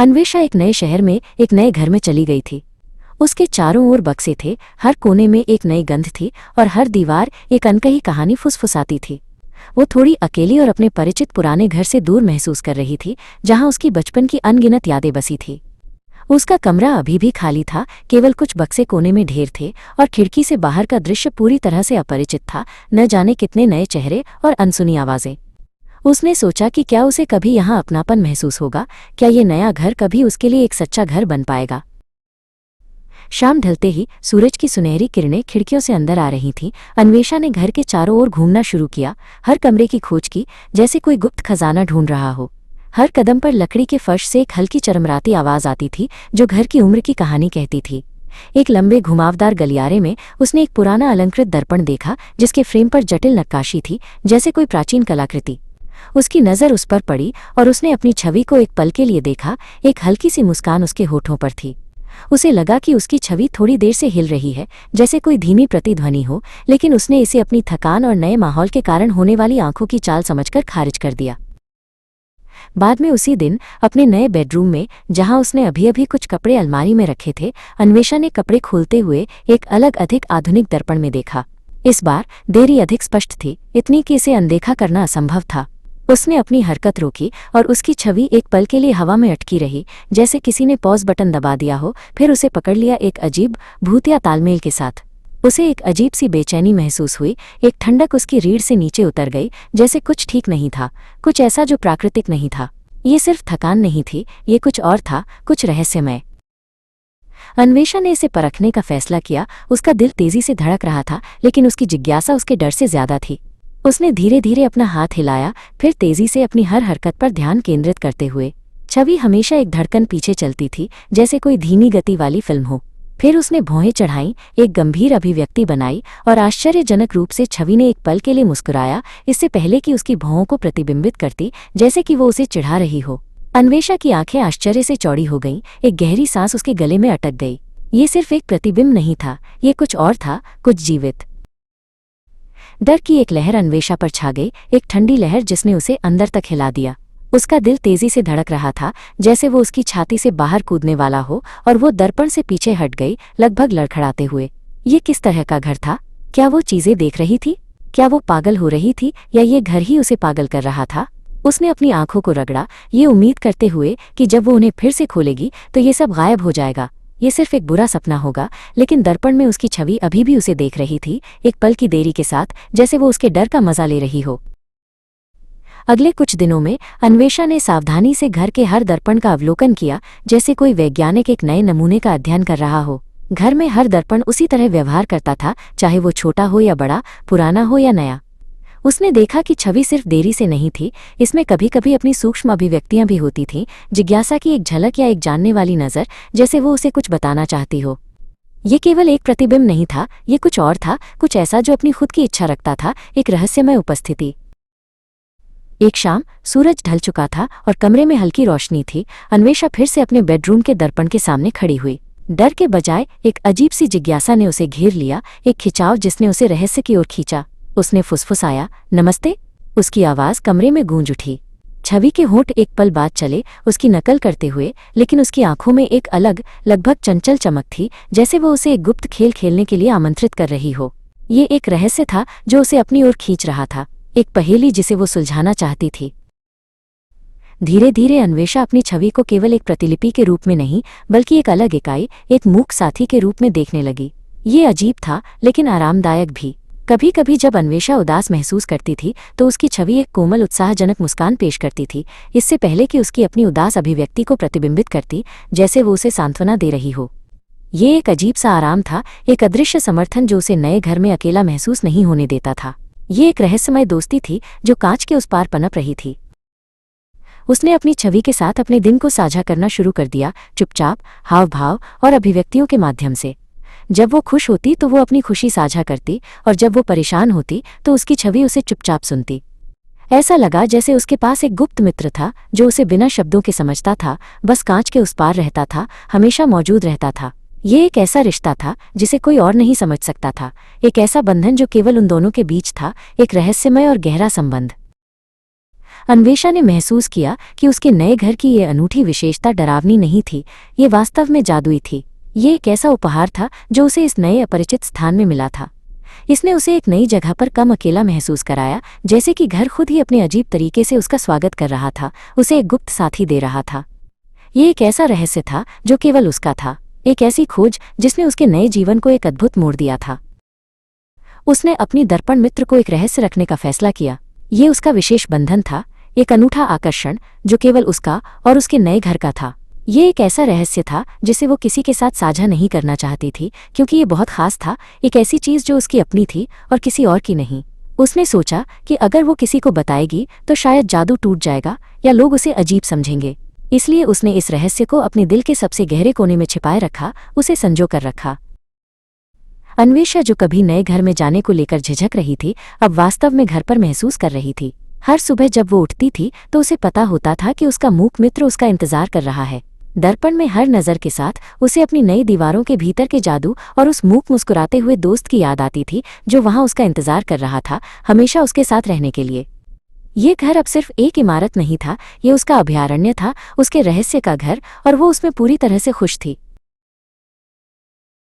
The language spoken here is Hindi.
अन्वेषा एक नए शहर में एक नए घर में चली गई थी। उसके चारों ओर बक्से थे, हर कोने में एक नई गंध थी और हर दीवार एक अनकही कहानी फुसफुसाती थी। वो थोड़ी अकेली और अपने परिचित पुराने घर से दूर महसूस कर रही थी, जहां उसकी बचपन की अनगिनत यादें बसी थी। उसका कमरा अभी भी खाली था, केवल कुछ बक्से कोने में ढेर थे और खिड़की से बाहर का दृश्य पूरी तरह से अपरिचित था। न जाने कितने नए चेहरे और अनसुनी आवाजें। उसने सोचा कि क्या उसे कभी यहाँ अपनापन महसूस होगा, क्या ये नया घर कभी उसके लिए एक सच्चा घर बन पाएगा। शाम ढलते ही सूरज की सुनहरी किरणें खिड़कियों से अंदर आ रही थीं। अन्वेषा ने घर के चारों ओर घूमना शुरू किया, हर कमरे की खोज की, जैसे कोई गुप्त खजाना ढूंढ रहा हो। हर कदम पर लकड़ी के फर्श से एक हल्की चरमराती आवाज आती थी, जो घर की उम्र की कहानी कहती थी। एक लंबे घुमावदार गलियारे में उसने एक पुराना अलंकृत दर्पण देखा, जिसके फ्रेम पर जटिल नक्काशी थी, जैसे कोई प्राचीन कलाकृति। उसकी नज़र उस पर पड़ी और उसने अपनी छवि को एक पल के लिए देखा। एक हल्की सी मुस्कान उसके होठों पर थी। उसे लगा कि उसकी छवि थोड़ी देर से हिल रही है, जैसे कोई धीमी प्रतिध्वनि हो, लेकिन उसने इसे अपनी थकान और नए माहौल के कारण होने वाली आंखों की चाल समझकर खारिज कर दिया। बाद में उसी दिन अपने नए बेडरूम में, जहां उसने अभी अभी कुछ कपड़े अलमारी में रखे थे, अन्वेषा ने कपड़े खोलते हुए एक अलग अधिक आधुनिक दर्पण में देखा। इस बार देरी अधिक स्पष्ट थी, इतनी कि इसे अनदेखा करना असंभव था। उसने अपनी हरकत रोकी और उसकी छवि एक पल के लिए हवा में अटकी रही, जैसे किसी ने पॉज बटन दबा दिया हो, फिर उसे पकड़ लिया एक अजीब भूतिया तालमेल के साथ। उसे एक अजीब सी बेचैनी महसूस हुई, एक ठंडक उसकी रीढ़ से नीचे उतर गई, जैसे कुछ ठीक नहीं था, कुछ ऐसा जो प्राकृतिक नहीं था। ये सिर्फ थकान नहीं थी, ये कुछ और था, कुछ रहस्यमय। अन्वेषा ने इसे परखने का फैसला किया। उसका दिल तेजी से धड़क रहा था, लेकिन उसकी जिज्ञासा उसके डर से ज्यादा थी। उसने धीरे धीरे अपना हाथ हिलाया, फिर तेजी से अपनी हर हरकत पर ध्यान केंद्रित करते हुए। छवि हमेशा एक धड़कन पीछे चलती थी, जैसे कोई धीमी गति वाली फिल्म हो। फिर उसने भौहें चढ़ाई, एक गंभीर अभिव्यक्ति बनाई और आश्चर्यजनक रूप से छवि ने एक पल के लिए मुस्कुराया, इससे पहले कि उसकी भौहों को प्रतिबिंबित करती, जैसे कि वो उसे चिढ़ा रही हो। अन्वेषा की आंखें आश्चर्य से चौड़ी हो गईं, एक गहरी सांस उसके गले में अटक गई। ये सिर्फ एक प्रतिबिंब नहीं था, ये कुछ और था, कुछ जीवित। डर की एक लहर अन्वेषा पर छा गई, एक ठंडी लहर जिसने उसे अंदर तक हिला दिया। उसका दिल तेजी से धड़क रहा था, जैसे वो उसकी छाती से बाहर कूदने वाला हो, और वो दर्पण से पीछे हट गई, लगभग लड़खड़ाते हुए। ये किस तरह का घर था? क्या वो चीजें देख रही थी? क्या वो पागल हो रही थी, या ये घर ही उसे पागल कर रहा था? उसने अपनी आंखों को रगड़ा, ये उम्मीद करते हुए कि जब वो उन्हें फिर से खोलेगी तो ये सब गायब हो जाएगा, ये सिर्फ एक बुरा सपना होगा। लेकिन दर्पण में उसकी छवि अभी भी उसे देख रही थी, एक पल की देरी के साथ, जैसे वो उसके डर का मजा ले रही हो। अगले कुछ दिनों में अन्वेषा ने सावधानी से घर के हर दर्पण का अवलोकन किया, जैसे कोई वैज्ञानिक एक नए नमूने का अध्ययन कर रहा हो। घर में हर दर्पण उसी तरह व्यवहार करता था, चाहे वो छोटा हो या बड़ा, पुराना हो या नया। उसने देखा कि छवि सिर्फ देरी से नहीं थी, इसमें कभी कभी अपनी सूक्ष्म अभिव्यक्तियां भी होती थीं, जिज्ञासा की एक झलक या एक जानने वाली नज़र, जैसे वो उसे कुछ बताना चाहती हो। ये केवल एक प्रतिबिंब नहीं था, ये कुछ और था, कुछ ऐसा जो अपनी खुद की इच्छा रखता था, एक रहस्यमय उपस्थिति। एक शाम सूरज ढल चुका था और कमरे में हल्की रोशनी थी। अन्वेषा फिर से अपने बेडरूम के दर्पण के सामने खड़ी हुई। डर के बजाय एक अजीब सी जिज्ञासा ने उसे घेर लिया, एक खिंचाव जिसने उसे रहस्य की ओर खींचा। उसने फुसफुसाया, नमस्ते। उसकी आवाज कमरे में गूंज उठी। छवि के होंठ एक पल बाद चले, उसकी नकल करते हुए, लेकिन उसकी आंखों में एक अलग, लगभग चंचल चमक थी, जैसे वो उसे एक गुप्त खेल खेलने के लिए आमंत्रित कर रही हो। ये एक रहस्य था जो उसे अपनी ओर खींच रहा था, एक पहेली जिसे वो सुलझाना चाहती थी। धीरे धीरे अन्वेषा अपनी छवि को केवल एक प्रतिलिपि के रूप में नहीं, बल्कि एक अलग इकाई, एक मूक साथी के रूप में देखने लगी। ये अजीब था, लेकिन आरामदायक भी। कभी कभी जब अन्वेषा उदास महसूस करती थी तो उसकी छवि एक कोमल उत्साहजनक मुस्कान पेश करती थी, इससे पहले कि उसकी अपनी उदास अभिव्यक्ति को प्रतिबिंबित करती, जैसे वो उसे सांत्वना दे रही हो। ये एक अजीब सा आराम था, एक अदृश्य समर्थन जो उसे नए घर में अकेला महसूस नहीं होने देता था। ये एक रहस्यमय दोस्ती थी जो कांच के उस पार पनप रही थी। उसने अपनी छवि के साथ अपने दिन को साझा करना शुरू कर दिया, चुपचाप, हाव भाव और अभिव्यक्तियों के माध्यम से। जब वो खुश होती तो वो अपनी खुशी साझा करती, और जब वो परेशान होती तो उसकी छवि उसे चुपचाप सुनती। ऐसा लगा जैसे उसके पास एक गुप्त मित्र था जो उसे बिना शब्दों के समझता था, बस कांच के उस पार रहता था, हमेशा मौजूद रहता था। ये एक ऐसा रिश्ता था जिसे कोई और नहीं समझ सकता था, एक ऐसा बंधन जो केवल उन दोनों के बीच था, एक रहस्यमय और गहरा संबंध। अन्वेषा ने महसूस किया कि उसके नए घर की ये अनूठी विशेषता डरावनी नहीं थी, ये वास्तव में जादुई थी। ये एक ऐसा उपहार था जो उसे इस नए अपरिचित स्थान में मिला था। इसने उसे एक नई जगह पर कम अकेला महसूस कराया, जैसे कि घर खुद ही अपने अजीब तरीके से उसका स्वागत कर रहा था, उसे एक गुप्त साथी दे रहा था। ये एक ऐसा रहस्य था जो केवल उसका था, एक ऐसी खोज जिसने उसके नए जीवन को एक अद्भुत मोड़ दिया था। उसने अपनी दर्पण मित्र को एक रहस्य रखने का फैसला किया। ये उसका विशेष बंधन था, एक अनूठा आकर्षण जो केवल उसका और उसके नए घर का था। ये एक ऐसा रहस्य था जिसे वो किसी के साथ साझा नहीं करना चाहती थी, क्योंकि ये बहुत खास था, एक ऐसी चीज जो उसकी अपनी थी और किसी और की नहीं। उसने सोचा कि अगर वो किसी को बताएगी तो शायद जादू टूट जाएगा या लोग उसे अजीब समझेंगे। इसलिए उसने इस रहस्य को अपने दिल के सबसे गहरे कोने में छिपाए रखा, उसे संजो कर रखा। अन्वेषा, जो कभी नए घर में जाने को लेकर झिझक रही थी, अब वास्तव में घर पर महसूस कर रही थी। हर सुबह जब वो उठती थी तो उसे पता होता था कि उसका मूक मित्र उसका इंतजार कर रहा है। दर्पण में हर नज़र के साथ उसे अपनी नई दीवारों के भीतर के जादू और उस मूक मुस्कुराते हुए दोस्त की याद आती थी जो वहां उसका इंतजार कर रहा था, हमेशा उसके साथ रहने के लिए। ये घर अब सिर्फ एक इमारत नहीं था, ये उसका अभयारण्य था, उसके रहस्य का घर, और वो उसमें पूरी तरह से खुश थी।